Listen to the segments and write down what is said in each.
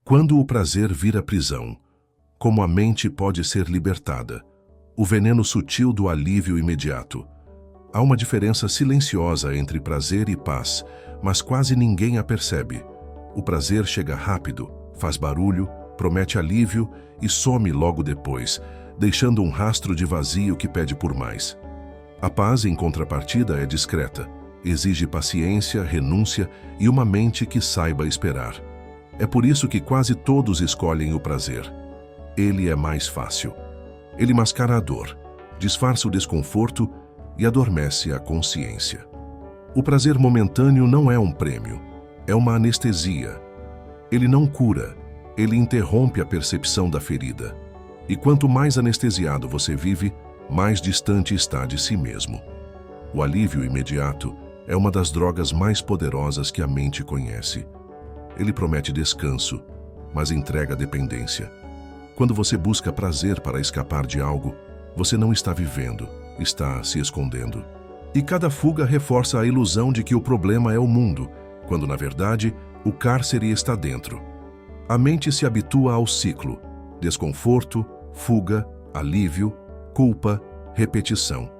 Quando o prazer vira prisão, como a mente pode ser libertada? O veneno sutil do alívio imediato. Há uma diferença silenciosa entre prazer e paz, mas quase ninguém a percebe. O prazer chega rápido, faz barulho, promete alívio e some logo depois, deixando um rastro de vazio que pede por mais. A paz, em contrapartida, é discreta. Exige paciência, renúncia e uma mente que saiba esperar. É por isso que quase todos escolhem o prazer. Ele é mais fácil. Ele mascara a dor, disfarça o desconforto e adormece a consciência. O prazer momentâneo não é um prêmio, é uma anestesia. Ele não cura, ele interrompe a percepção da ferida. E quanto mais anestesiado você vive, mais distante está de si mesmo. O alívio imediato é uma das drogas mais poderosas que a mente conhece. Ele promete descanso, mas entrega dependência. Quando você busca prazer para escapar de algo, você não está vivendo, está se escondendo. E cada fuga reforça a ilusão de que o problema é o mundo, quando na verdade o cárcere está dentro. A mente se habitua ao ciclo: desconforto, fuga, alívio, culpa, repetição.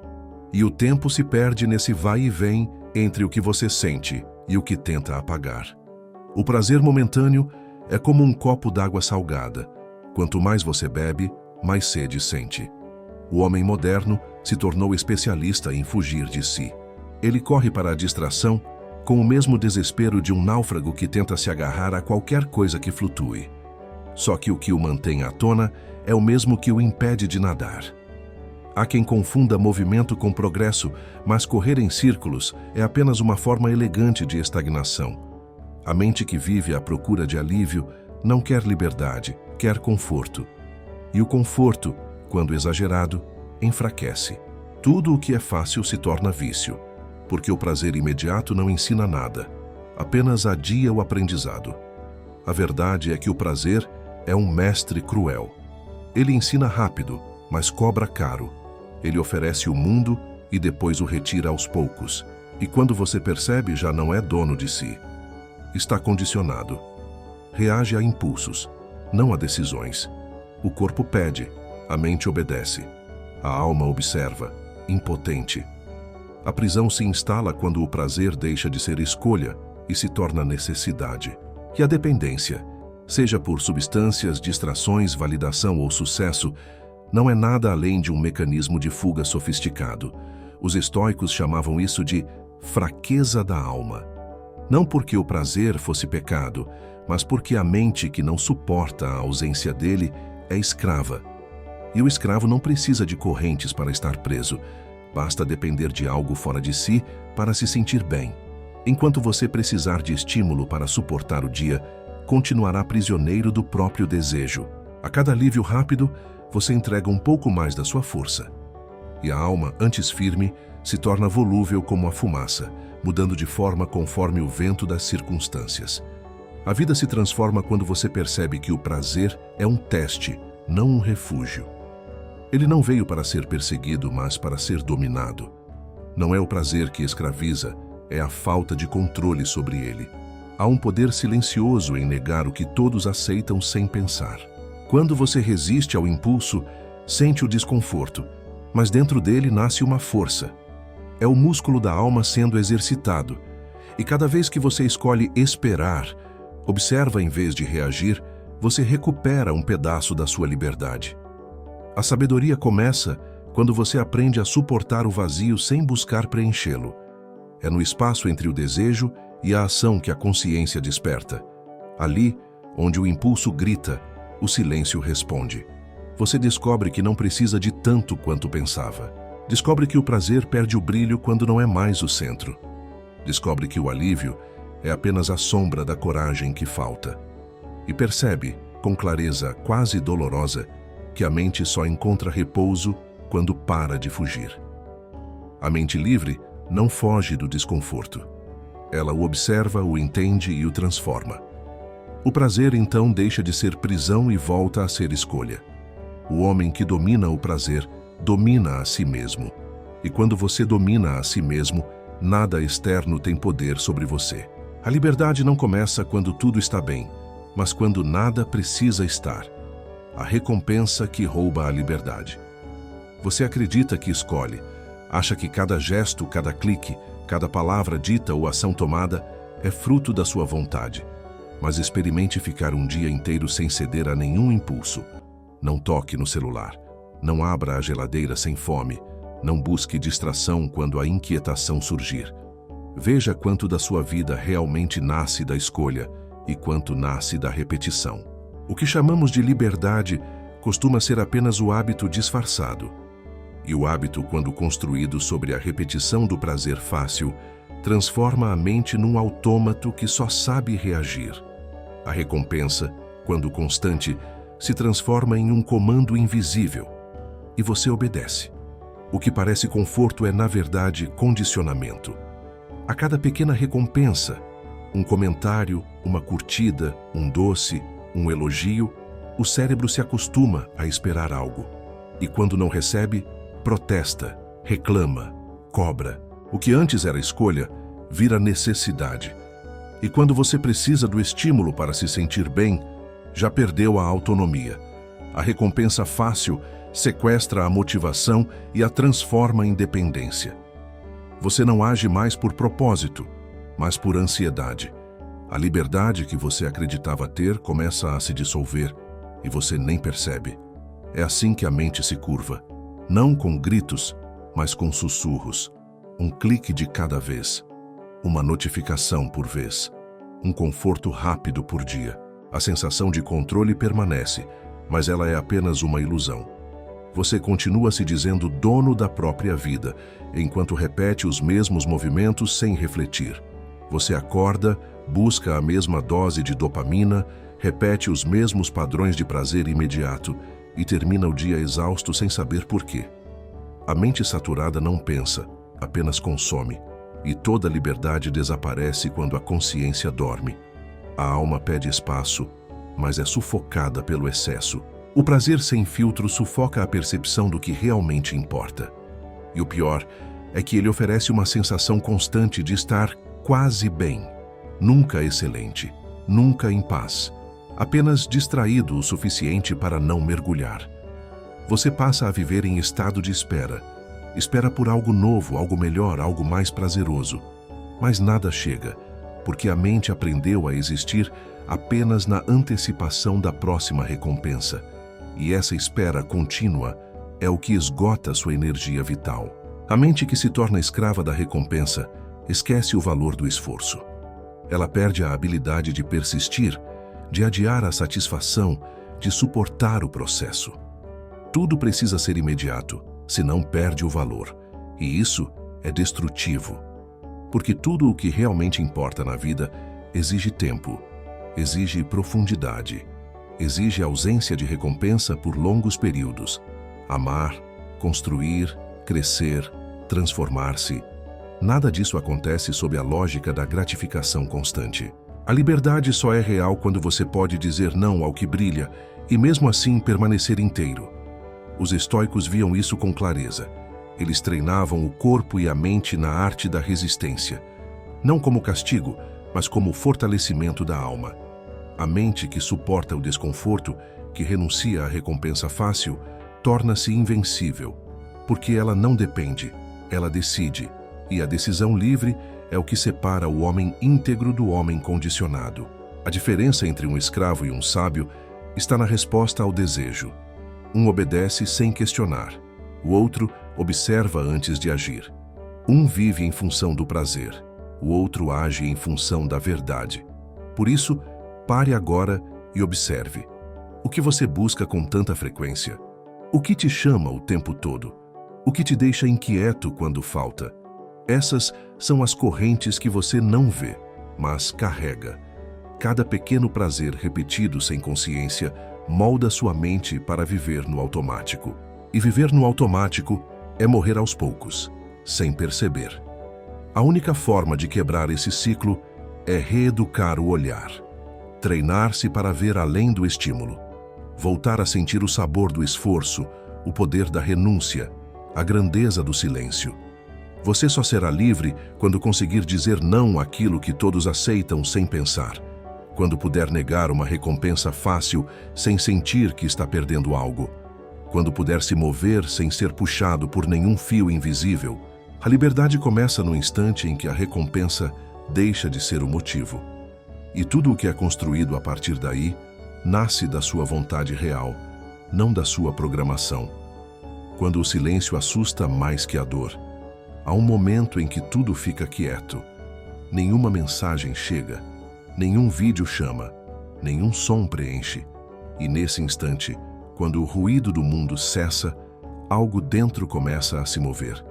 E o tempo se perde nesse vai e vem entre o que você sente e o que tenta apagar. O prazer momentâneo é como um copo d'água salgada. Quanto mais você bebe, mais sede sente. O homem moderno se tornou especialista em fugir de si. Ele corre para a distração com o mesmo desespero de um náufrago que tenta se agarrar a qualquer coisa que flutue. Só que o que o mantém à tona é o mesmo que o impede de nadar. Há quem confunda movimento com progresso, mas correr em círculos é apenas uma forma elegante de estagnação. A mente que vive à procura de alívio não quer liberdade, quer conforto. E o conforto, quando exagerado, enfraquece. Tudo o que é fácil se torna vício, porque o prazer imediato não ensina nada, apenas adia o aprendizado. A verdade é que o prazer é um mestre cruel. Ele ensina rápido, mas cobra caro. Ele oferece o mundo e depois o retira aos poucos. E quando você percebe, já não é dono de si. Está condicionado. Reage a impulsos, não a decisões. O corpo pede, a mente obedece. A alma observa, impotente. A prisão se instala quando o prazer deixa de ser escolha e se torna necessidade. E a dependência, seja por substâncias, distrações, validação ou sucesso, não é nada além de um mecanismo de fuga sofisticado. Os estoicos chamavam isso de fraqueza da alma. Não porque o prazer fosse pecado, mas porque a mente que não suporta a ausência dele é escrava. E o escravo não precisa de correntes para estar preso. Basta depender de algo fora de si para se sentir bem. Enquanto você precisar de estímulo para suportar o dia, continuará prisioneiro do próprio desejo. A cada alívio rápido, você entrega um pouco mais da sua força. E a alma, antes firme, se torna volúvel como a fumaça, mudando de forma conforme o vento das circunstâncias. A vida se transforma quando você percebe que o prazer é um teste, não um refúgio. Ele não veio para ser perseguido, mas para ser dominado. Não é o prazer que escraviza, é a falta de controle sobre ele. Há um poder silencioso em negar o que todos aceitam sem pensar. Quando você resiste ao impulso, sente o desconforto, mas dentro dele nasce uma força. É o músculo da alma sendo exercitado. E cada vez que você escolhe esperar, observa em vez de reagir, você recupera um pedaço da sua liberdade. A sabedoria começa quando você aprende a suportar o vazio sem buscar preenchê-lo. É no espaço entre o desejo e a ação que a consciência desperta. Ali, onde o impulso grita, o silêncio responde. Você descobre que não precisa de tanto quanto pensava. Descobre que o prazer perde o brilho quando não é mais o centro. Descobre que o alívio é apenas a sombra da coragem que falta. E percebe, com clareza quase dolorosa, que a mente só encontra repouso quando para de fugir. A mente livre não foge do desconforto. Ela o observa, o entende e o transforma. O prazer, então, deixa de ser prisão e volta a ser escolha. O homem que domina o prazer, domina a si mesmo. E quando você domina a si mesmo, nada externo tem poder sobre você. A liberdade não começa quando tudo está bem, mas quando nada precisa estar. A recompensa que rouba a liberdade. Você acredita que escolhe, acha que cada gesto, cada clique, cada palavra dita ou ação tomada é fruto da sua vontade. Mas experimente ficar um dia inteiro sem ceder a nenhum impulso. Não toque no celular. Não abra a geladeira sem fome. Não busque distração quando a inquietação surgir. Veja quanto da sua vida realmente nasce da escolha e quanto nasce da repetição. O que chamamos de liberdade costuma ser apenas o hábito disfarçado. E o hábito, quando construído sobre a repetição do prazer fácil, transforma a mente num autômato que só sabe reagir. A recompensa, quando constante, se transforma em um comando invisível. E você obedece. O que parece conforto é, na verdade, condicionamento. A cada pequena recompensa, um comentário, uma curtida, um doce, um elogio, o cérebro se acostuma a esperar algo. E quando não recebe, protesta, reclama, cobra. O que antes era escolha, vira necessidade. E quando você precisa do estímulo para se sentir bem, já perdeu a autonomia. A recompensa fácil sequestra a motivação e a transforma em dependência. Você não age mais por propósito, mas por ansiedade. A liberdade que você acreditava ter começa a se dissolver e você nem percebe. É assim que a mente se curva. Não com gritos, mas com sussurros. Um clique de cada vez. Uma notificação por vez. Um conforto rápido por dia. A sensação de controle permanece, mas ela é apenas uma ilusão. Você continua se dizendo dono da própria vida, enquanto repete os mesmos movimentos sem refletir. Você acorda, busca a mesma dose de dopamina, repete os mesmos padrões de prazer imediato e termina o dia exausto sem saber por quê. A mente saturada não pensa, apenas consome, e toda liberdade desaparece quando a consciência dorme. A alma pede espaço, mas é sufocada pelo excesso. O prazer sem filtro sufoca a percepção do que realmente importa. E o pior é que ele oferece uma sensação constante de estar quase bem, nunca excelente, nunca em paz, apenas distraído o suficiente para não mergulhar. Você passa a viver em estado de espera. Espera por algo novo, algo melhor, algo mais prazeroso. Mas nada chega, porque a mente aprendeu a existir apenas na antecipação da próxima recompensa. E essa espera contínua é o que esgota sua energia vital. A mente que se torna escrava da recompensa esquece o valor do esforço. Ela perde a habilidade de persistir, de adiar a satisfação, de suportar o processo. Tudo precisa ser imediato, senão perde o valor. E isso é destrutivo. Porque tudo o que realmente importa na vida exige tempo, exige profundidade, exige ausência de recompensa por longos períodos. Amar, construir, crescer, transformar-se. Nada disso acontece sob a lógica da gratificação constante. A liberdade só é real quando você pode dizer não ao que brilha e mesmo assim permanecer inteiro. Os estoicos viam isso com clareza. Eles treinavam o corpo e a mente na arte da resistência, não como castigo, mas como fortalecimento da alma. A mente que suporta o desconforto, que renuncia à recompensa fácil, torna-se invencível, porque ela não depende, ela decide, e a decisão livre é o que separa o homem íntegro do homem condicionado. A diferença entre um escravo e um sábio está na resposta ao desejo. Um obedece sem questionar, o outro observa antes de agir. Um vive em função do prazer, o outro age em função da verdade. Por isso, pare agora e observe. O que você busca com tanta frequência? O que te chama o tempo todo? O que te deixa inquieto quando falta? Essas são as correntes que você não vê, mas carrega. Cada pequeno prazer repetido sem consciência molda sua mente para viver no automático. E viver no automático é morrer aos poucos, sem perceber. A única forma de quebrar esse ciclo é reeducar o olhar. Treinar-se para ver além do estímulo. Voltar a sentir o sabor do esforço, o poder da renúncia, a grandeza do silêncio. Você só será livre quando conseguir dizer não àquilo que todos aceitam sem pensar. quando puder negar uma recompensa fácil sem sentir que está perdendo algo, quando puder se mover sem ser puxado por nenhum fio invisível, a liberdade começa no instante em que a recompensa deixa de ser o motivo. E tudo o que é construído a partir daí nasce da sua vontade real, não da sua programação. Quando o silêncio assusta mais que a dor, há um momento em que tudo fica quieto. Nenhuma mensagem chega, nenhum vídeo chama, nenhum som preenche. E nesse instante, quando o ruído do mundo cessa, algo dentro começa a se mover.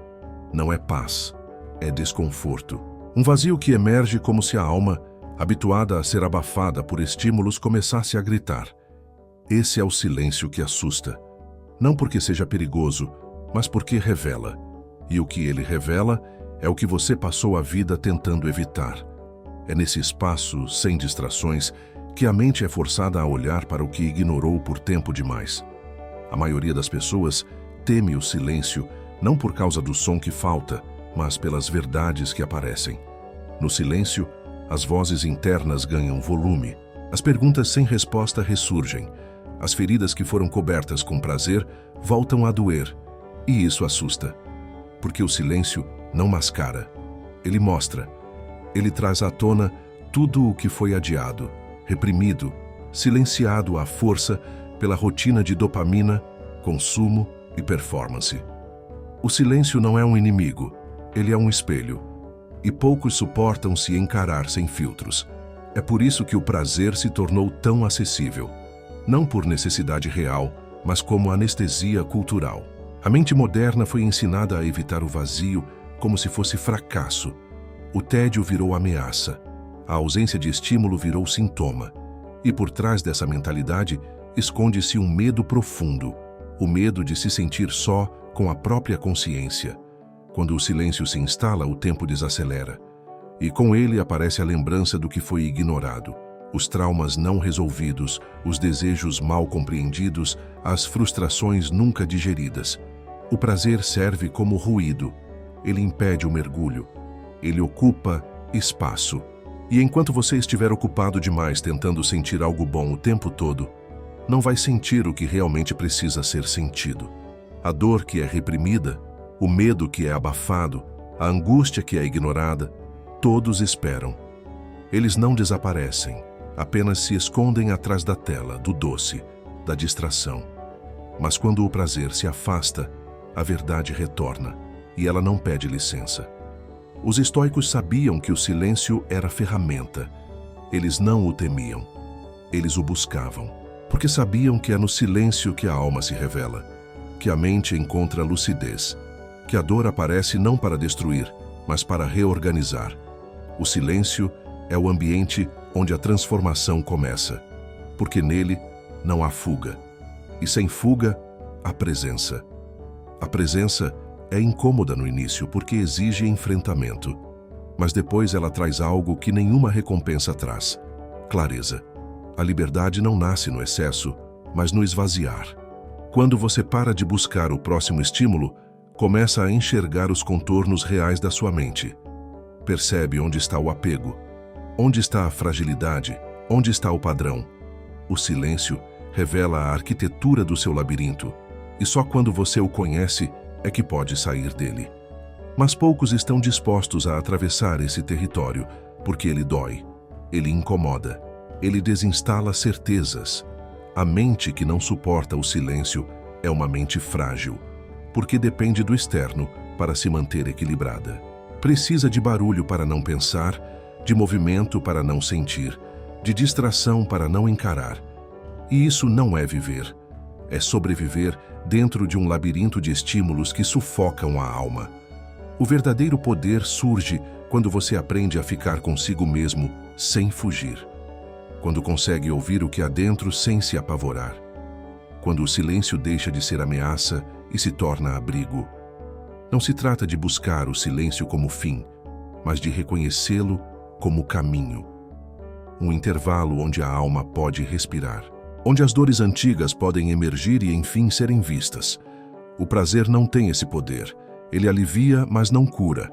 Não é paz, é desconforto. Um vazio que emerge como se a alma, habituada a ser abafada por estímulos, começasse a gritar. Esse é o silêncio que assusta. Não porque seja perigoso, mas porque revela. E o que ele revela é o que você passou a vida tentando evitar. É nesse espaço, sem distrações, que a mente é forçada a olhar para o que ignorou por tempo demais. A maioria das pessoas teme o silêncio, não por causa do som que falta, mas pelas verdades que aparecem. No silêncio, as vozes internas ganham volume, as perguntas sem resposta ressurgem, as feridas que foram cobertas com prazer voltam a doer, e isso assusta. Porque o silêncio não mascara, ele mostra. Ele traz à tona tudo o que foi adiado, reprimido, silenciado à força pela rotina de dopamina, consumo e performance. O silêncio não é um inimigo, ele é um espelho. E poucos suportam se encarar sem filtros. É por isso que o prazer se tornou tão acessível. Não por necessidade real, mas como anestesia cultural. A mente moderna foi ensinada a evitar o vazio como se fosse fracasso. O tédio virou ameaça. A ausência de estímulo virou sintoma. E por trás dessa mentalidade esconde-se um medo profundo. O medo de se sentir só com a própria consciência. Quando o silêncio se instala, o tempo desacelera. E com ele aparece a lembrança do que foi ignorado. Os traumas não resolvidos, os desejos mal compreendidos, as frustrações nunca digeridas. O prazer serve como ruído. Ele impede o mergulho. Ele ocupa espaço. E enquanto você estiver ocupado demais tentando sentir algo bom o tempo todo, não vai sentir o que realmente precisa ser sentido. A dor que é reprimida, o medo que é abafado, a angústia que é ignorada, todos esperam. Eles não desaparecem, apenas se escondem atrás da tela, do doce, da distração. Mas quando o prazer se afasta, a verdade retorna, e ela não pede licença. Os estoicos sabiam que o silêncio era ferramenta. Eles não o temiam. Eles o buscavam, porque sabiam que é no silêncio que a alma se revela, que a mente encontra lucidez, que a dor aparece não para destruir, mas para reorganizar. O silêncio é o ambiente onde a transformação começa, porque nele não há fuga, e sem fuga, há presença. A presença é incômoda no início porque exige enfrentamento, mas depois ela traz algo que nenhuma recompensa traz: clareza. A liberdade não nasce no excesso, mas no esvaziar. Quando você para de buscar o próximo estímulo, começa a enxergar os contornos reais da sua mente. Percebe onde está o apego, onde está a fragilidade, onde está o padrão. O silêncio revela a arquitetura do seu labirinto, e só quando você o conhece é que pode sair dele. Mas poucos estão dispostos a atravessar esse território, porque ele dói, ele incomoda, ele desinstala certezas. A mente que não suporta o silêncio é uma mente frágil, porque depende do externo para se manter equilibrada. Precisa de barulho para não pensar, de movimento para não sentir, de distração para não encarar. E isso não é viver. É sobreviver dentro de um labirinto de estímulos que sufocam a alma. O verdadeiro poder surge quando você aprende a ficar consigo mesmo sem fugir. Quando consegue ouvir o que há dentro sem se apavorar. Quando o silêncio deixa de ser ameaça e se torna abrigo. Não se trata de buscar o silêncio como fim, mas de reconhecê-lo como caminho. Um intervalo onde a alma pode respirar, onde as dores antigas podem emergir e enfim serem vistas. O prazer não tem esse poder. Ele alivia, mas não cura.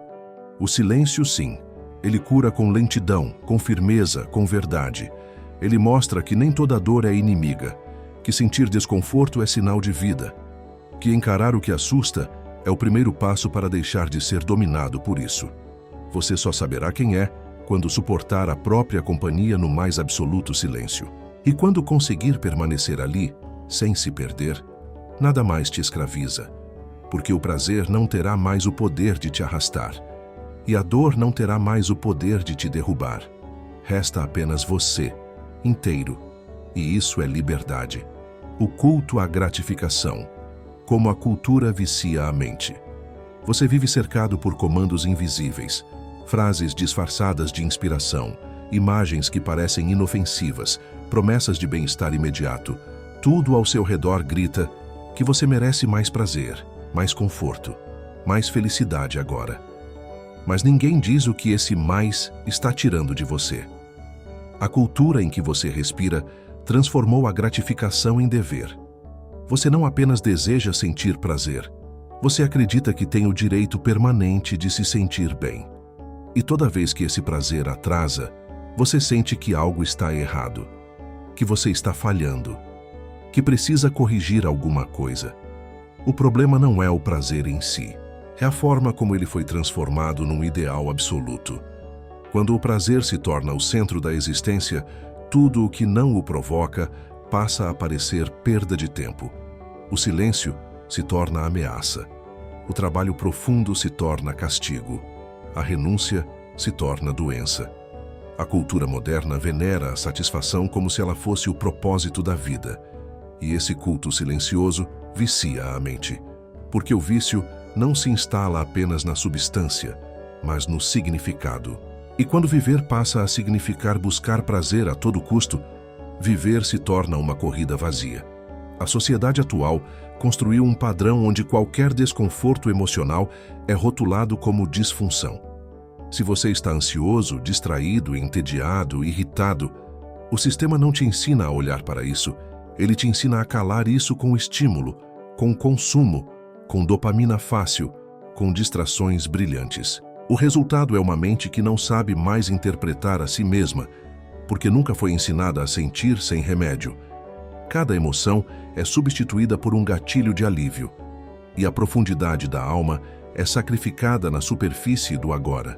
O silêncio, sim. Ele cura com lentidão, com firmeza, com verdade. Ele mostra que nem toda dor é inimiga, que sentir desconforto é sinal de vida, que encarar o que assusta é o primeiro passo para deixar de ser dominado por isso. Você só saberá quem é quando suportar a própria companhia no mais absoluto silêncio. E quando conseguir permanecer ali, sem se perder, nada mais te escraviza, porque o prazer não terá mais o poder de te arrastar, e a dor não terá mais o poder de te derrubar. Resta apenas você, inteiro, e isso é liberdade. O culto à gratificação, como a cultura vicia a mente. Você vive cercado por comandos invisíveis, frases disfarçadas de inspiração, imagens que parecem inofensivas, promessas de bem-estar imediato. Tudo ao seu redor grita que você merece mais prazer, mais conforto, mais felicidade agora. Mas ninguém diz o que esse mais está tirando de você. A cultura em que você respira transformou a gratificação em dever. Você não apenas deseja sentir prazer, você acredita que tem o direito permanente de se sentir bem. E toda vez que esse prazer atrasa, você sente que algo está errado, que você está falhando, que precisa corrigir alguma coisa. O problema não é o prazer em si, é a forma como ele foi transformado num ideal absoluto. Quando o prazer se torna o centro da existência, tudo o que não o provoca passa a parecer perda de tempo. O silêncio se torna ameaça. O trabalho profundo se torna castigo. A renúncia se torna doença. A cultura moderna venera a satisfação como se ela fosse o propósito da vida. E esse culto silencioso vicia a mente. Porque o vício não se instala apenas na substância, mas no significado. E quando viver passa a significar buscar prazer a todo custo, viver se torna uma corrida vazia. A sociedade atual construiu um padrão onde qualquer desconforto emocional é rotulado como disfunção. Se você está ansioso, distraído, entediado, irritado, o sistema não te ensina a olhar para isso. Ele te ensina a calar isso com estímulo, com consumo, com dopamina fácil, com distrações brilhantes. O resultado é uma mente que não sabe mais interpretar a si mesma, porque nunca foi ensinada a sentir sem remédio. Cada emoção é substituída por um gatilho de alívio, e a profundidade da alma é sacrificada na superfície do agora.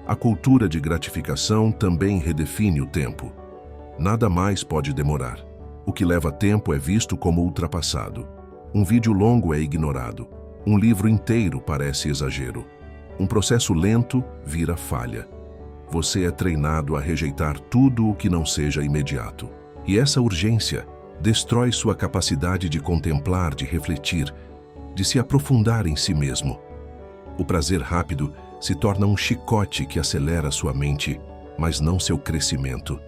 A cultura de gratificação também redefine o tempo. Nada mais pode demorar. O que leva tempo é visto como ultrapassado. Um vídeo longo é ignorado. Um livro inteiro parece exagero. Um processo lento vira falha. Você é treinado a rejeitar tudo o que não seja imediato. E essa urgência destrói sua capacidade de contemplar, de refletir, de se aprofundar em si mesmo. O prazer rápido se torna um chicote que acelera sua mente, mas não seu crescimento.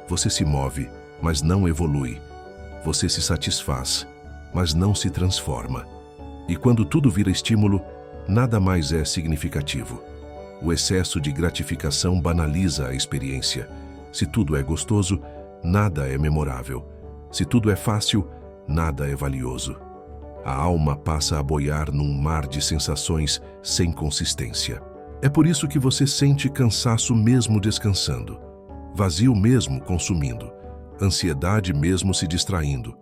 Você se move, mas não evolui. Você se satisfaz, mas não se transforma. E quando tudo vira estímulo, nada mais é significativo. O excesso de gratificação banaliza a experiência. Se tudo é gostoso, nada é memorável. Se tudo é fácil, nada é valioso. A alma passa a boiar num mar de sensações sem consistência. É por isso que você sente cansaço mesmo descansando, vazio mesmo consumindo, ansiedade mesmo se distraindo.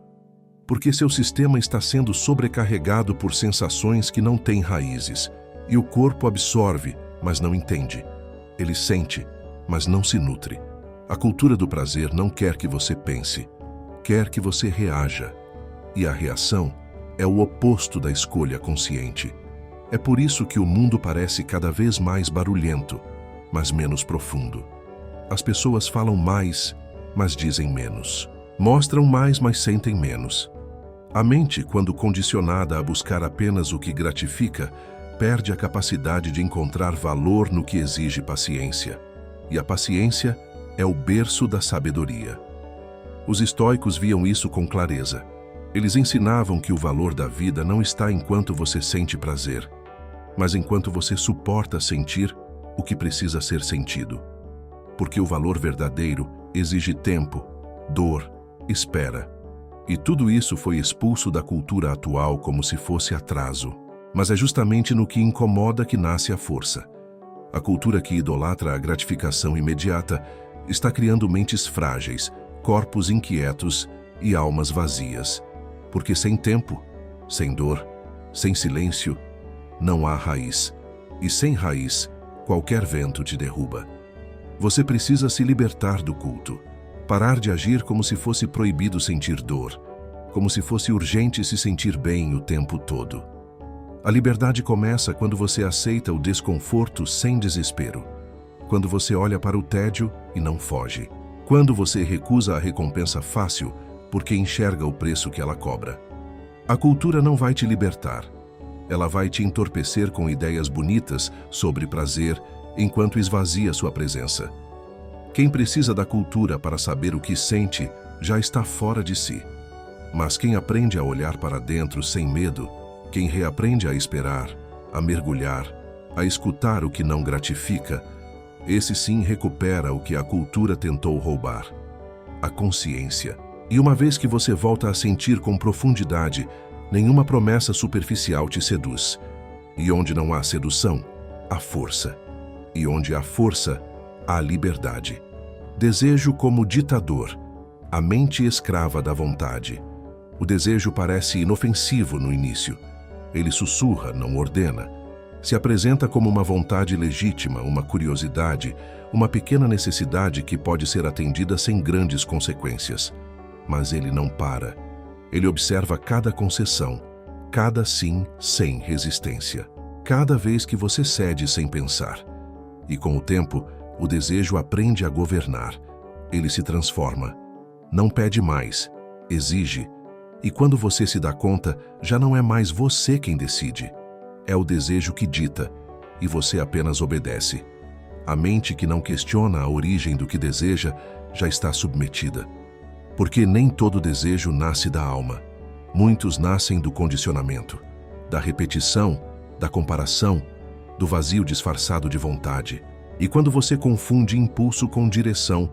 Porque seu sistema está sendo sobrecarregado por sensações que não têm raízes, e o corpo absorve, mas não entende. Ele sente, mas não se nutre. A cultura do prazer não quer que você pense, quer que você reaja. E a reação é o oposto da escolha consciente. É por isso que o mundo parece cada vez mais barulhento, mas menos profundo. As pessoas falam mais, mas dizem menos. Mostram mais, mas sentem menos. A mente, quando condicionada a buscar apenas o que gratifica, perde a capacidade de encontrar valor no que exige paciência. E a paciência é o berço da sabedoria. Os estoicos viam isso com clareza. Eles ensinavam que o valor da vida não está enquanto você sente prazer, mas enquanto você suporta sentir o que precisa ser sentido. Porque o valor verdadeiro exige tempo, dor, espera. E tudo isso foi expulso da cultura atual como se fosse atraso. Mas é justamente no que incomoda que nasce a força. A cultura que idolatra a gratificação imediata está criando mentes frágeis, corpos inquietos e almas vazias, porque sem tempo, sem dor, sem silêncio, não há raiz, e sem raiz, qualquer vento te derruba. Você precisa se libertar do culto, parar de agir como se fosse proibido sentir dor, como se fosse urgente se sentir bem o tempo todo. A liberdade começa quando você aceita o desconforto sem desespero, quando você olha para o tédio e não foge, quando você recusa a recompensa fácil porque enxerga o preço que ela cobra. A cultura não vai te libertar. Ela vai te entorpecer com ideias bonitas sobre prazer enquanto esvazia sua presença. Quem precisa da cultura para saber o que sente já está fora de si. Mas quem aprende a olhar para dentro sem medo, quem reaprende a esperar, a mergulhar, a escutar o que não gratifica, esse sim recupera o que a cultura tentou roubar: a consciência. E uma vez que você volta a sentir com profundidade, nenhuma promessa superficial te seduz. E onde não há sedução, há força. E onde há força, há liberdade. Desejo como ditador, a mente escrava da vontade. O desejo parece inofensivo no início. Ele sussurra, não ordena. Se apresenta como uma vontade legítima, uma curiosidade, uma pequena necessidade que pode ser atendida sem grandes consequências. Mas ele não para. Ele observa cada concessão, cada sim sem resistência, cada vez que você cede sem pensar. E com o tempo, o desejo aprende a governar. Ele se transforma. Não pede mais, exige. E quando você se dá conta, já não é mais você quem decide. É o desejo que dita, e você apenas obedece. A mente que não questiona a origem do que deseja já está submetida. Porque nem todo desejo nasce da alma. Muitos nascem do condicionamento, da repetição, da comparação, do vazio disfarçado de vontade. E quando você confunde impulso com direção,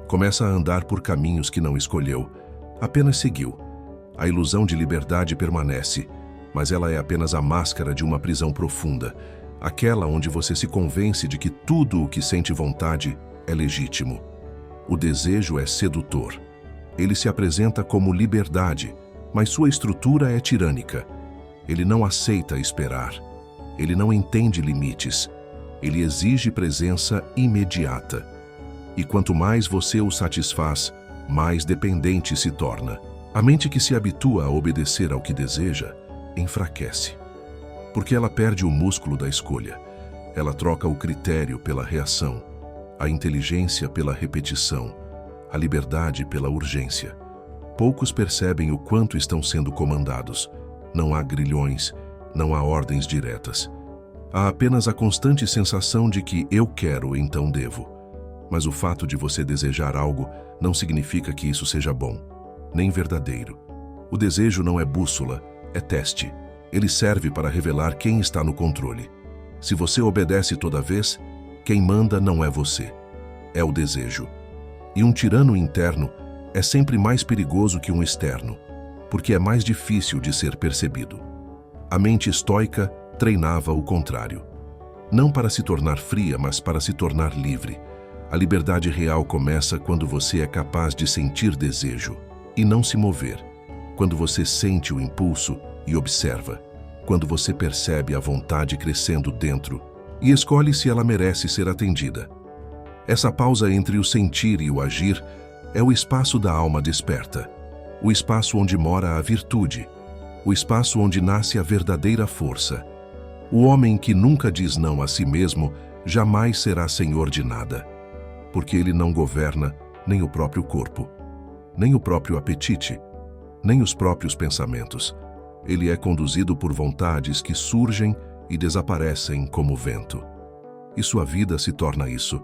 começa a andar por caminhos que não escolheu, apenas seguiu. A ilusão de liberdade permanece, mas ela é apenas a máscara de uma prisão profunda, aquela onde você se convence de que tudo o que sente vontade é legítimo. O desejo é sedutor. Ele se apresenta como liberdade, mas sua estrutura é tirânica. Ele não aceita esperar. Ele não entende limites. Ele exige presença imediata. E quanto mais você o satisfaz, mais dependente se torna. A mente que se habitua a obedecer ao que deseja, enfraquece. Porque ela perde o músculo da escolha. Ela troca o critério pela reação, a inteligência pela repetição, a liberdade pela urgência. Poucos percebem o quanto estão sendo comandados. Não há grilhões, não há ordens diretas. Há apenas a constante sensação de que eu quero, então devo. Mas o fato de você desejar algo não significa que isso seja bom, nem verdadeiro. O desejo não é bússola, é teste. Ele serve para revelar quem está no controle. Se você obedece toda vez, quem manda não é você, é o desejo. E um tirano interno é sempre mais perigoso que um externo, porque é mais difícil de ser percebido. A mente estoica treinava o contrário. Não para se tornar fria, mas para se tornar livre. A liberdade real começa quando você é capaz de sentir desejo e não se mover. Quando você sente o impulso e observa. Quando você percebe a vontade crescendo dentro e escolhe se ela merece ser atendida. Essa pausa entre o sentir e o agir é o espaço da alma desperta, o espaço onde mora a virtude, o espaço onde nasce a verdadeira força. O homem que nunca diz não a si mesmo jamais será senhor de nada, porque ele não governa nem o próprio corpo, nem o próprio apetite, nem os próprios pensamentos. Ele é conduzido por vontades que surgem e desaparecem como vento. E sua vida se torna isso,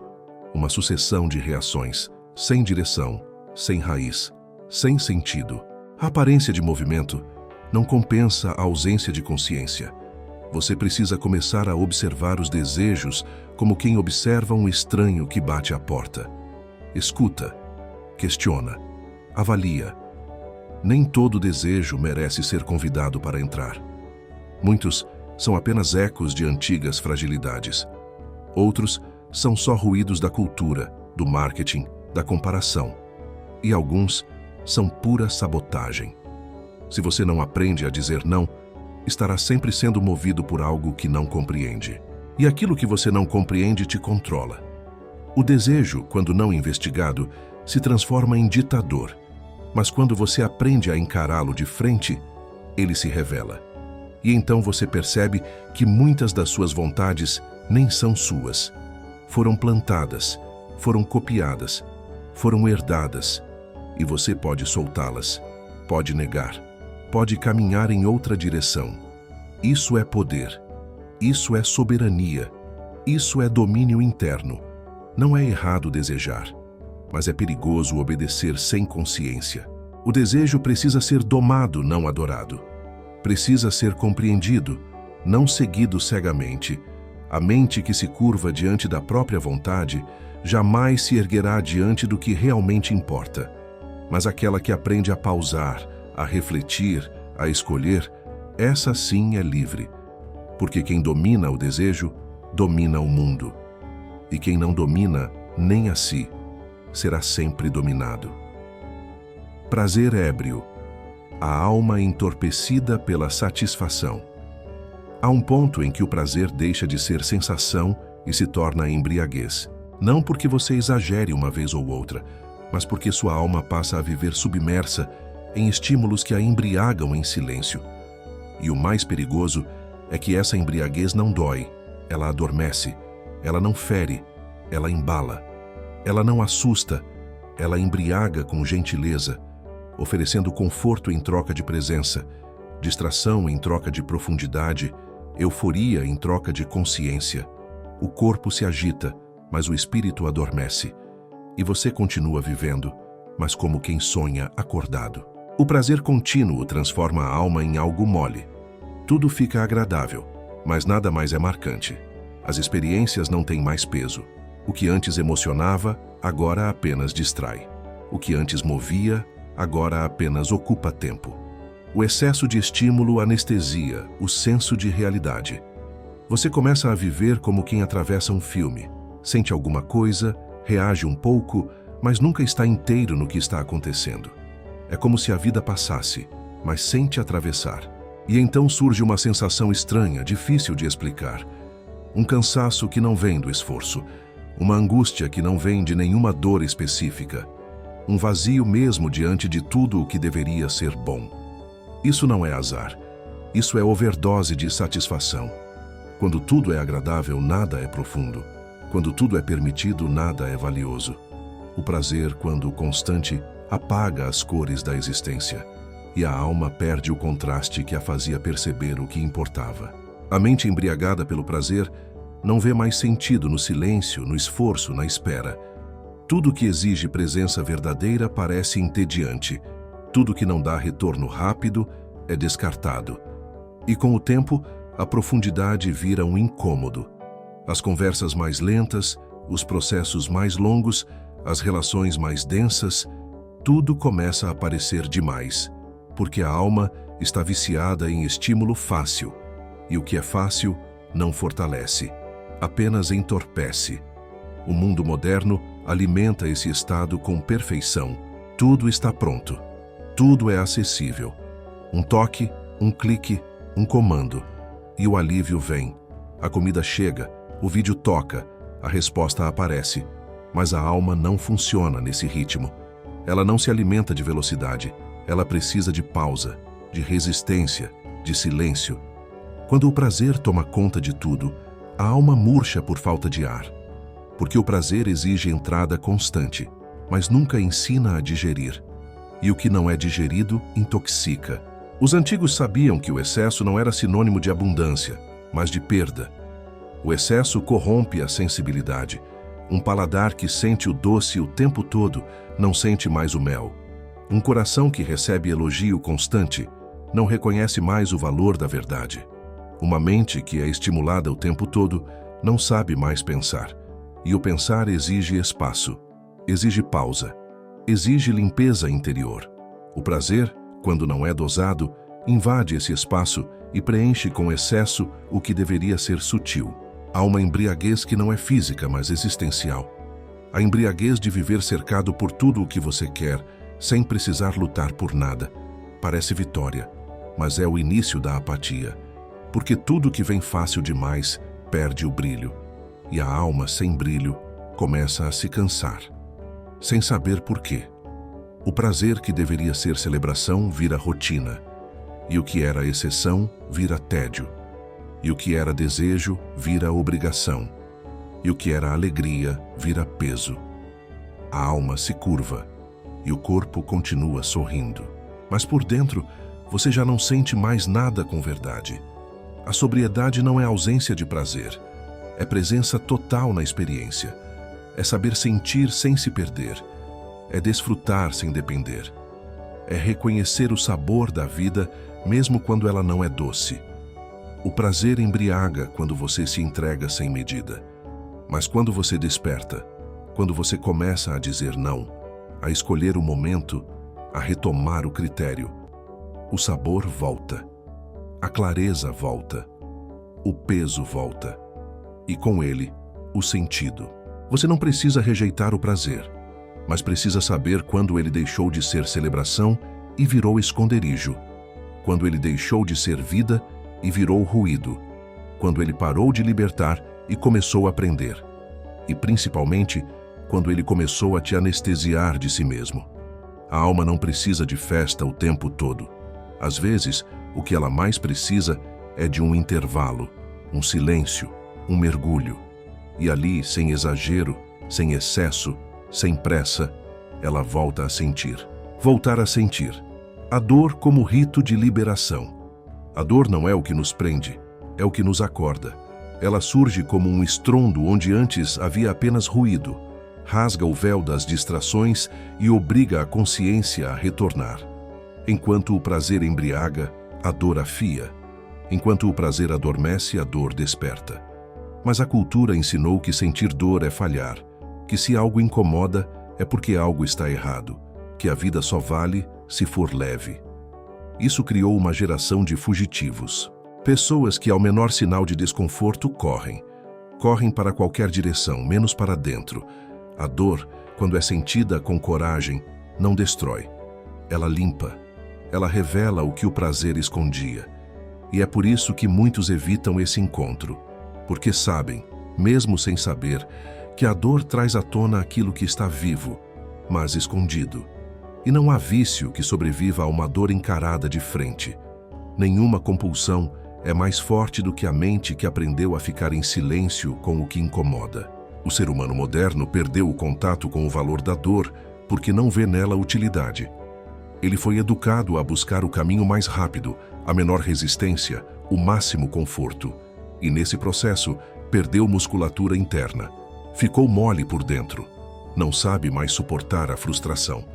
uma sucessão de reações, sem direção, sem raiz, sem sentido. A aparência de movimento não compensa a ausência de consciência. Você precisa começar a observar os desejos como quem observa um estranho que bate à porta. Escuta, questiona, avalia. Nem todo desejo merece ser convidado para entrar. Muitos são apenas ecos de antigas fragilidades. Outros são só ruídos da cultura, do marketing, da comparação. e alguns são pura sabotagem. Se você não aprende a dizer não, estará sempre sendo movido por algo que não compreende. E aquilo que você não compreende te controla. O desejo, quando não investigado, se transforma em ditador. Mas quando você aprende a encará-lo de frente, ele se revela. E então você percebe que muitas das suas vontades nem são suas. Foram plantadas, foram copiadas, foram herdadas. E você pode soltá-las, pode negar, pode caminhar em outra direção. Isso é poder. Isso é soberania. Isso é domínio interno. Não é errado desejar, mas é perigoso obedecer sem consciência. O desejo precisa ser domado, não adorado. Precisa ser compreendido, não seguido cegamente. A mente que se curva diante da própria vontade jamais se erguerá diante do que realmente importa. Mas aquela que aprende a pausar, a refletir, a escolher, essa sim é livre. Porque quem domina o desejo, domina o mundo. E quem não domina nem a si, será sempre dominado. Prazer ébrio. A alma entorpecida pela satisfação. Há um ponto em que o prazer deixa de ser sensação e se torna embriaguez. Não porque você exagere uma vez ou outra, mas porque sua alma passa a viver submersa em estímulos que a embriagam em silêncio. E o mais perigoso é que essa embriaguez não dói, ela adormece, ela não fere, ela embala. Ela não assusta, ela embriaga com gentileza, oferecendo conforto em troca de presença, distração em troca de profundidade, euforia em troca de consciência. O corpo se agita, mas o espírito adormece. E você continua vivendo, mas como quem sonha acordado. O prazer contínuo transforma a alma em algo mole. Tudo fica agradável, mas nada mais é marcante. As experiências não têm mais peso. O que antes emocionava, agora apenas distrai. O que antes movia, agora apenas ocupa tempo. O excesso de estímulo anestesia o senso de realidade. Você começa a viver como quem atravessa um filme. Sente alguma coisa, reage um pouco, mas nunca está inteiro no que está acontecendo. É como se a vida passasse, mas sem te atravessar. E então surge uma sensação estranha, difícil de explicar. Um cansaço que não vem do esforço. Uma angústia que não vem de nenhuma dor específica. Um vazio mesmo diante de tudo o que deveria ser bom. Isso não é azar. Isso é overdose de satisfação. Quando tudo é agradável, nada é profundo. Quando tudo é permitido, nada é valioso. O prazer, quando constante, apaga as cores da existência. E a alma perde o contraste que a fazia perceber o que importava. A mente embriagada pelo prazer não vê mais sentido no silêncio, no esforço, na espera. Tudo que exige presença verdadeira parece entediante. Tudo que não dá retorno rápido é descartado. E com o tempo, a profundidade vira um incômodo. As conversas mais lentas, os processos mais longos, as relações mais densas, tudo começa a parecer demais. Porque a alma está viciada em estímulo fácil, e o que é fácil não fortalece, apenas entorpece. O mundo moderno alimenta esse estado com perfeição. Tudo está pronto, tudo é acessível. Um toque, um clique, um comando, e o alívio vem. A comida chega, o vídeo toca, a resposta aparece, mas a alma não funciona nesse ritmo. Ela não se alimenta de velocidade. Ela precisa de pausa, de resistência, de silêncio. Quando o prazer toma conta de tudo, a alma murcha por falta de ar. Porque o prazer exige entrada constante, mas nunca ensina a digerir. E o que não é digerido, intoxica. Os antigos sabiam que o excesso não era sinônimo de abundância, mas de perda. O excesso corrompe a sensibilidade. Um paladar que sente o doce o tempo todo, não sente mais o mel. Um coração que recebe elogio constante não reconhece mais o valor da verdade. Uma mente que é estimulada o tempo todo não sabe mais pensar. E o pensar exige espaço, exige pausa, exige limpeza interior. O prazer, quando não é dosado, invade esse espaço e preenche com excesso o que deveria ser sutil. Há uma embriaguez que não é física, mas existencial. A embriaguez de viver cercado por tudo o que você quer, sem precisar lutar por nada. Parece vitória, mas é o início da apatia. Porque tudo que vem fácil demais perde o brilho. E a alma sem brilho começa a se cansar, sem saber por quê. O prazer que deveria ser celebração vira rotina. E o que era exceção vira tédio. E o que era desejo vira obrigação. E o que era alegria vira peso. A alma se curva e o corpo continua sorrindo. Mas por dentro, você já não sente mais nada com verdade. A sobriedade não é ausência de prazer, é presença total na experiência. É saber sentir sem se perder. É desfrutar sem depender. É reconhecer o sabor da vida mesmo quando ela não é doce. O prazer embriaga quando você se entrega sem medida. Mas quando você desperta, quando você começa a dizer não, a escolher o momento, a retomar o critério, o sabor volta, a clareza volta, o peso volta, e com ele, o sentido. Você não precisa rejeitar o prazer, mas precisa saber quando ele deixou de ser celebração e virou esconderijo, quando ele deixou de ser vida e virou ruído, quando ele parou de libertar e começou a prender, e principalmente quando ele começou a te anestesiar de si mesmo. A alma não precisa de festa o tempo todo. Às vezes, o que ela mais precisa é de um intervalo, um silêncio, um mergulho. E ali, sem exagero, sem excesso, sem pressa, ela volta a sentir. Voltar a sentir. A dor como rito de liberação. A dor não é o que nos prende, é o que nos acorda. Ela surge como um estrondo onde antes havia apenas ruído, rasga o véu das distrações e obriga a consciência a retornar. Enquanto o prazer embriaga, a dor afia. Enquanto o prazer adormece, a dor desperta. Mas a cultura ensinou que sentir dor é falhar, que se algo incomoda é porque algo está errado, que a vida só vale se for leve. Isso criou uma geração de fugitivos. Pessoas que, ao menor sinal de desconforto, correm. Correm para qualquer direção, menos para dentro. A dor, quando é sentida com coragem, não destrói. Ela limpa. Ela revela o que o prazer escondia. E é por isso que muitos evitam esse encontro. Porque sabem, mesmo sem saber, que a dor traz à tona aquilo que está vivo, mas escondido. E não há vício que sobreviva a uma dor encarada de frente. Nenhuma compulsão é mais forte do que a mente que aprendeu a ficar em silêncio com o que incomoda. O ser humano moderno perdeu o contato com o valor da dor porque não vê nela utilidade. Ele foi educado a buscar o caminho mais rápido, a menor resistência, o máximo conforto. E nesse processo, perdeu musculatura interna. Ficou mole por dentro. Não sabe mais suportar a frustração.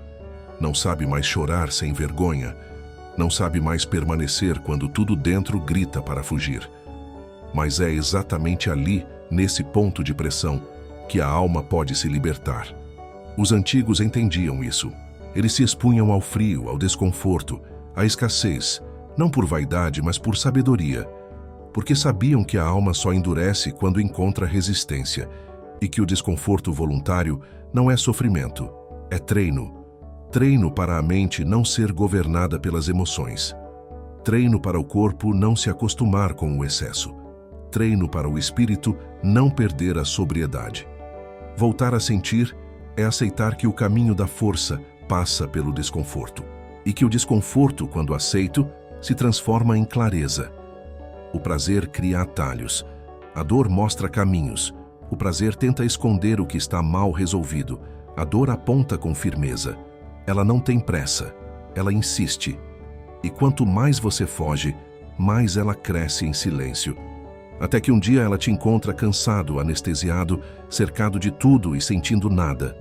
Não sabe mais chorar sem vergonha. Não sabe mais permanecer quando tudo dentro grita para fugir. Mas é exatamente ali, nesse ponto de pressão, que a alma pode se libertar. Os antigos entendiam isso. Eles se expunham ao frio, ao desconforto, à escassez, não por vaidade, mas por sabedoria, porque sabiam que a alma só endurece quando encontra resistência e que o desconforto voluntário não é sofrimento, é treino. Treino para a mente não ser governada pelas emoções. Treino para o corpo não se acostumar com o excesso. Treino para o espírito não perder a sobriedade. Voltar a sentir é aceitar que o caminho da força passa pelo desconforto e que o desconforto, quando aceito, se transforma em clareza. O prazer cria atalhos, a dor mostra caminhos, o prazer tenta esconder o que está mal resolvido, a dor aponta com firmeza. Ela não tem pressa, ela insiste. E quanto mais você foge, mais ela cresce em silêncio. Até que um dia ela te encontra cansado, anestesiado, cercado de tudo e sentindo nada.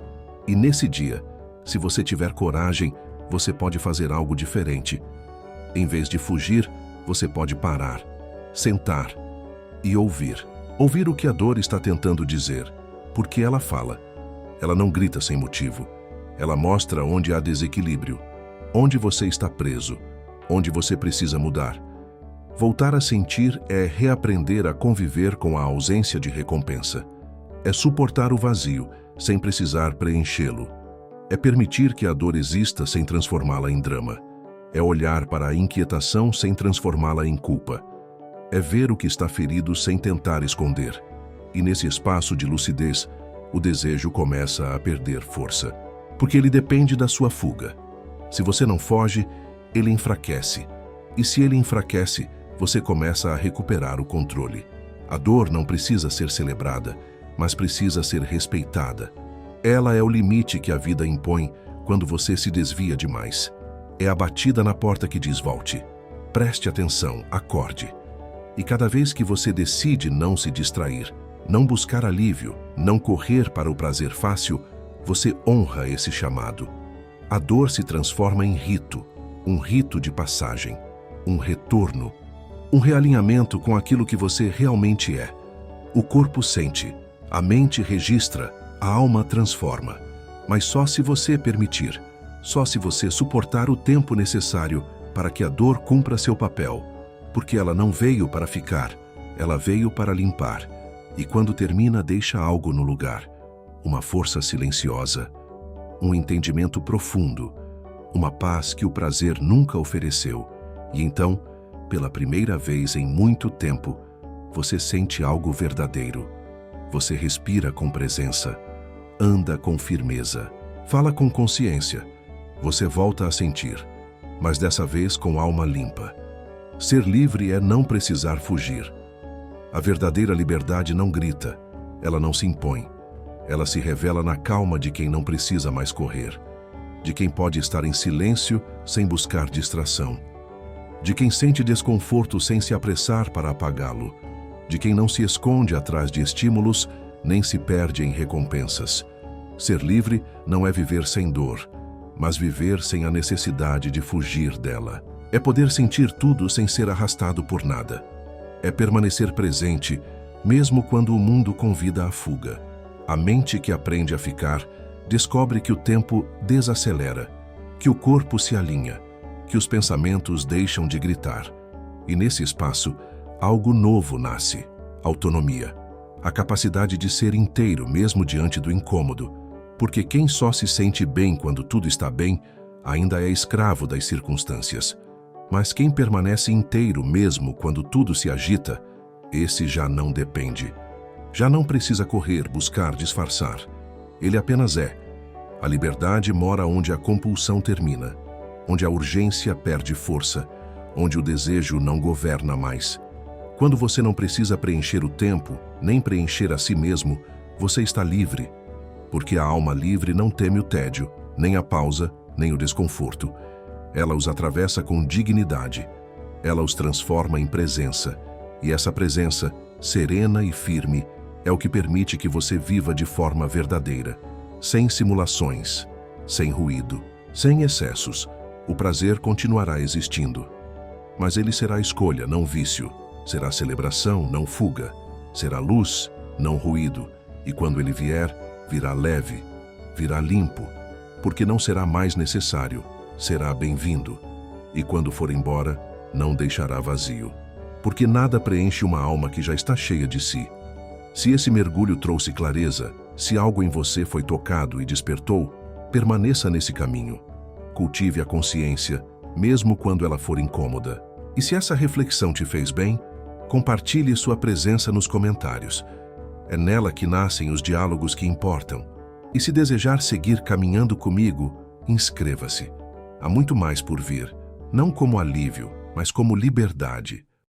E nesse dia, se você tiver coragem, você pode fazer algo diferente. Em vez de fugir, você pode parar, sentar e ouvir. Ouvir o que a dor está tentando dizer, porque ela fala. Ela não grita sem motivo. Ela mostra onde há desequilíbrio, onde você está preso, onde você precisa mudar. Voltar a sentir é reaprender a conviver com a ausência de recompensa. É suportar o vazio, sem precisar preenchê-lo. É permitir que a dor exista sem transformá-la em drama. É olhar para a inquietação sem transformá-la em culpa. É ver o que está ferido sem tentar esconder. E nesse espaço de lucidez, o desejo começa a perder força, porque ele depende da sua fuga. Se você não foge, ele enfraquece. E se ele enfraquece, você começa a recuperar o controle. A dor não precisa ser celebrada, mas precisa ser respeitada. Ela é o limite que a vida impõe quando você se desvia demais. É a batida na porta que diz volte. Preste atenção, acorde. E cada vez que você decide não se distrair, não buscar alívio, não correr para o prazer fácil, você honra esse chamado. A dor se transforma em rito, um rito de passagem, um retorno, um realinhamento com aquilo que você realmente é. O corpo sente, a mente registra, a alma transforma. Mas só se você permitir, só se você suportar o tempo necessário para que a dor cumpra seu papel, porque ela não veio para ficar, ela veio para limpar. E quando termina, deixa algo no lugar, uma força silenciosa, um entendimento profundo, uma paz que o prazer nunca ofereceu. E então, pela primeira vez em muito tempo, você sente algo verdadeiro. Você respira com presença, anda com firmeza, fala com consciência. Você volta a sentir, mas dessa vez com alma limpa. Ser livre é não precisar fugir. A verdadeira liberdade não grita, ela não se impõe. Ela se revela na calma de quem não precisa mais correr, de quem pode estar em silêncio sem buscar distração, de quem sente desconforto sem se apressar para apagá-lo, de quem não se esconde atrás de estímulos nem se perde em recompensas. Ser livre não é viver sem dor, mas viver sem a necessidade de fugir dela. É poder sentir tudo sem ser arrastado por nada. É permanecer presente, mesmo quando o mundo convida à fuga. A mente que aprende a ficar descobre que o tempo desacelera, que o corpo se alinha, que os pensamentos deixam de gritar. E nesse espaço, algo novo nasce: autonomia. A capacidade de ser inteiro mesmo diante do incômodo, porque quem só se sente bem quando tudo está bem, ainda é escravo das circunstâncias. Mas quem permanece inteiro mesmo quando tudo se agita, esse já não depende. Já não precisa correr, buscar, disfarçar. Ele apenas é. A liberdade mora onde a compulsão termina, onde a urgência perde força, onde o desejo não governa mais. Quando você não precisa preencher o tempo, nem preencher a si mesmo, você está livre. Porque a alma livre não teme o tédio, nem a pausa, nem o desconforto. Ela os atravessa com dignidade. Ela os transforma em presença. E essa presença, serena e firme, é o que permite que você viva de forma verdadeira, sem simulações, sem ruído, sem excessos. O prazer continuará existindo. Mas ele será escolha, não vício. Será celebração, não fuga. Será luz, não ruído. E quando ele vier, virá leve, virá limpo, porque não será mais necessário, será bem-vindo. E quando for embora, não deixará vazio, porque nada preenche uma alma que já está cheia de si. Se esse mergulho trouxe clareza, se algo em você foi tocado e despertou, permaneça nesse caminho. Cultive a consciência, mesmo quando ela for incômoda. E se essa reflexão te fez bem, compartilhe sua presença nos comentários. É nela que nascem os diálogos que importam. E se desejar seguir caminhando comigo, inscreva-se. Há muito mais por vir, não como alívio, mas como liberdade.